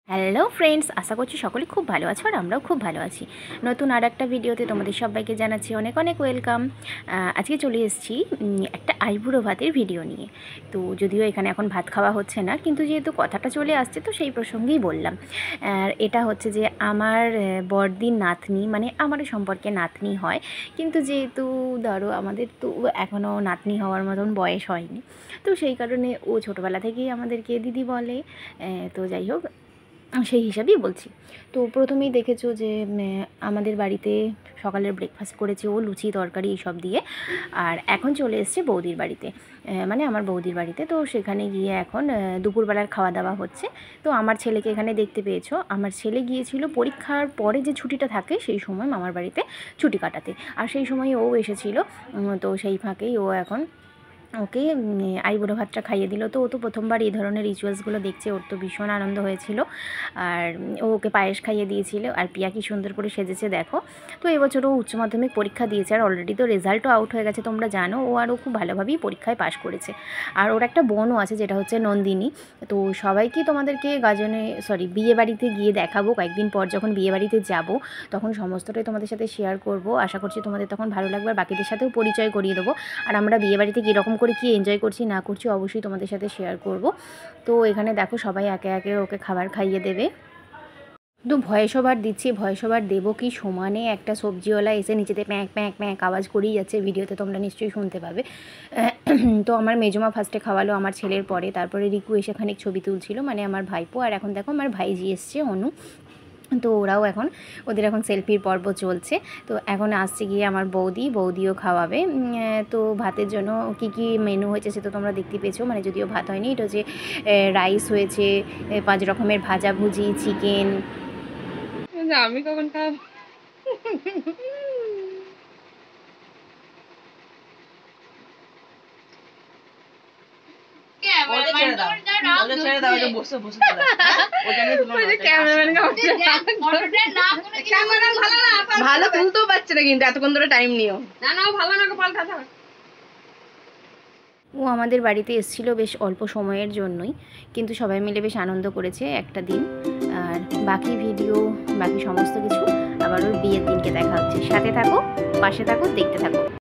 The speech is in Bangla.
হ্যালো ফ্রেন্ডস, আশা করছি সকলে খুব ভালো আছো আর আমরাও খুব ভালো আছি। নতুন আর একটা ভিডিওতে তোমাদের সবাইকে জানাচ্ছি অনেক অনেক ওয়েলকাম। আজকে চলে এসেছি একটা আইবুড়ো ভাতের ভিডিও নিয়ে। তো যদিও এখানে এখন ভাত খাওয়া হচ্ছে না, কিন্তু যেহেতু কথাটা চলে আসছে তো সেই প্রসঙ্গেই বললাম। আর এটা হচ্ছে যে আমার বড়দির নাতনি, মানে আমার সম্পর্কে নাতনি হয়, কিন্তু যেহেতু ধরো আমাদের তো এখনও নাতনি হওয়ার মতন বয়স হয়নি, তো সেই কারণে ও ছোটোবেলা থেকেই আমাদেরকে দিদি বলে। তো যাই হোক, সেই হিসাবেই বলছি। তো প্রথমেই দেখেছো যে আমাদের বাড়িতে সকালের ব্রেকফাস্ট করেছে ও, লুচি তরকারি এইসব দিয়ে। আর এখন চলে এসছে বৌদির বাড়িতে, মানে আমার বৌদির বাড়িতে। তো সেখানে গিয়ে এখন দুপুরবেলার খাওয়া দাওয়া হচ্ছে। তো আমার ছেলেকে এখানে দেখতে পেয়েছো, আমার ছেলে গিয়েছিল পরীক্ষার পরে যে ছুটিটা থাকে সেই সময় মামার বাড়িতে ছুটি কাটাতে, আর সেই সময় ও এসেছিলো। তো সেই ফাঁকেই ও এখন ওকে আইবুড়ো ভাতটা খাইয়ে দিল। তো ও তো প্রথমবার এই ধরনের রিচুয়ালসগুলো দেখছে, ওর তো ভীষণ আনন্দ হয়েছিল। আর ও ওকে পায়েস খাইয়ে দিয়েছিল। আর পিয়া কি সুন্দর করে সেজেছে দেখো। তো এবছরও উচ্চ মাধ্যমিক পরীক্ষা দিয়েছে, আর অলরেডি তো রেজাল্টও আউট হয়ে গেছে তোমরা জানো। ও আর ও খুব ভালোভাবেই পরীক্ষায় পাশ করেছে। আর ওর একটা বোনও আছে যেটা হচ্ছে নন্দিনী। তো সবাইকে তোমাদেরকে বিয়ে বাড়িতে গিয়ে দেখাবো কয়েকদিন পর। যখন বিয়ে বাড়িতে যাবো তখন সমস্তটাই তোমাদের সাথে শেয়ার করব। আশা করছি তোমাদের তখন ভালো লাগবে, আর বাকিদের সাথেও পরিচয় করিয়ে দেবো। আর আমরা বিয়ে বাড়িতে কীরকম করে কী এনজয় করছি না করছি অবশ্যই তোমাদের সাথে শেয়ার করব। তো এখানে দেখো সবাই একে একে ওকে খাবার খাইয়ে দেবে। তো ভয়েস ওভার দিচ্ছি, ভয়েস ওভার দেবো কি সমানে একটা সবজিওয়ালা এসে নিচেতে প্যাঁক প্যাঁক প্যাঁক আওয়াজ করেই যাচ্ছে, ভিডিওতে তোমরা নিশ্চয়ই শুনতে পাবে। তো আমার মেজমা ফার্স্টে খাওয়ালো আমার ছেলের পরে, তারপরে রিকু এসে খানিক ছবি তুলছিল, মানে আমার ভাইপো। আর এখন দেখো আমার ভাইজি এসছে অনু। তো ওরাও এখন, ওদের এখন সেলফির পর্ব চলছে। তো এখন আসছে গিয়ে আমার বৌদিও খাওয়াবে। তো ভাতের জন্য কি কি মেনু হয়েছে সে তো তোমরা দেখতে পেয়েছো, মানে যদিও ভাত হয়নি, এটা হচ্ছে রাইস হয়েছে, 5 রকমের ভাজাভুজি, চিকেন। আমি কখন খাবো? ভালো তুলতেও পারছে না, কিন্তু এতক্ষণ ধরে টাইম নিও না। ভালো না, পাল্টা থাক। ও আমাদের বাড়িতে এসেছিলো বেশ অল্প সময়ের জন্যই, কিন্তু সবাই মিলে বেশ আনন্দ করেছে একটা দিন। আর বাকি ভিডিও, বাকি সমস্ত কিছু আবার ওর বিয়ের দিনকে দেখা হচ্ছে। সাথে থাকো, পাশে থাকো, দেখতে থাকো।